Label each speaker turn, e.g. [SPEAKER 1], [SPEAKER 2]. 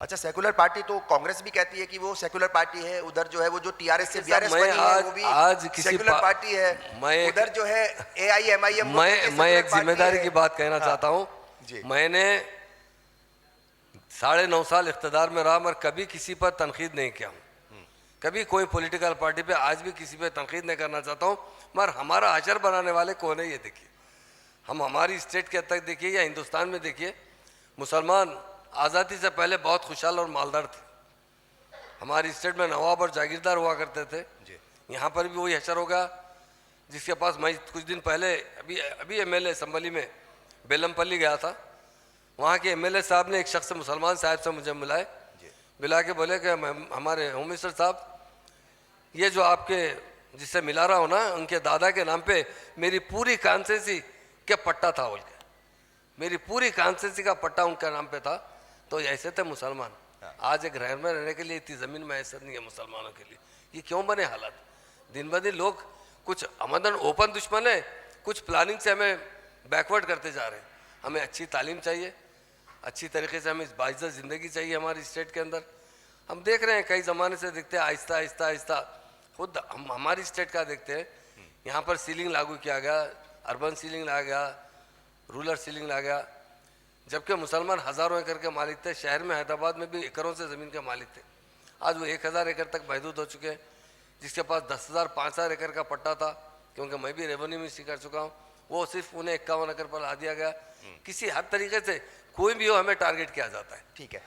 [SPEAKER 1] अच्छा, secular party तो कांग्रेस भी कहती है कि वो सेकुलर पार्टी है। उधर जो है वो जो टीआरएस से बीआरएस
[SPEAKER 2] मैं
[SPEAKER 1] बनी है वो भी
[SPEAKER 2] आज किसी
[SPEAKER 1] सेकुलर पार्टी है। उधर जो है एआईएमआईएम वो कहते हैं
[SPEAKER 2] मैं
[SPEAKER 1] सेकुलर
[SPEAKER 2] एक
[SPEAKER 1] पार्टी
[SPEAKER 2] जिम्मेदारी
[SPEAKER 1] है।
[SPEAKER 2] की बात कहना
[SPEAKER 1] हाँ,
[SPEAKER 2] चाहता हूं।
[SPEAKER 1] जी।
[SPEAKER 2] मैंने 9.5 साल इख्तिदार में रहा, मगर कभी किसी पर तनकीद नहीं किया हूं। कभी कोई पॉलिटिकल पार्टी पे आज भी किसी पे तनकीद नहीं करना चाहता हूं। मगर हमारा हशर बनाने वाले कौन है ये देखिए। हम हमारी स्टेट के तक देखिए या हिंदुस्तान में देखिए, मुसलमान आज़ादी से पहले बहुत खुशहाल और मालदार थे। हमारी स्टेट में नवाब और जागीरदार हुआ करते थे। यहाँ पर भी वही हशर होगा जिसके पास मैं कुछ दिन पहले अभी अभी एमएलए संबली में बेलमपल्ली गया था। वहाँ के एमएलए साहब ने एक शख्स मुसलमान साहब से मुझे मिला के बोले कि हमारे होम मिनिस्टर साहब, ये जो आपके जिससे मिला रहा हूँ ना, उनके दादा के नाम पे मेरी पूरी कॉन्स्टिट्यूंसी के पट्टा था बोल के। मेरी पूरी कॉन्स्टिट्यूंसी का पट्टा उनका नाम पे था। तो ऐसे थे मुसलमान। आज एक घर में रहने के लिए इतनी ज़मीन मैसर नहीं है मुसलमानों के लिए। ये क्यों बने हालात? दिन ब दिन लोग कुछ हमदन ओपन दुश्मन है, कुछ प्लानिंग से हमें बैकवर्ड करते जा रहे हैं। हमें अच्छी तालीम चाहिए, अच्छी तरीके से हमें बाइज़्ज़त ज़िंदगी चाहिए हमारी स्टेट के अंदर। हम देख रहे हैं कई ज़माने से देखते हैं आहिस्ता आहिस्ता आहिस्ता खुद हम हमारी स्टेट का देखते हैं। यहाँ पर सीलिंग लागू किया गया, अर्बन सीलिंग लाया गया, रूरल सीलिंग लाया गया, जबकि मुसलमान हज़ारों एकड़ के मालिक थे। शहर में हैदराबाद में भी एकड़ों से ज़मीन के मालिक थे। आज वो 1000 एकड़ तक महदूद हो चुके हैं। जिसके पास 10,000 5,000 एकड़ का पट्टा था, क्योंकि मैं भी रेवेन्यू मिनिस्ट्री कर चुका हूँ, वो सिर्फ उन्हें 51 एकड़ पर ला दिया गया। किसी हर तरीके से कोई भी हो हमें टारगेट किया जाता है।
[SPEAKER 1] ठीक है।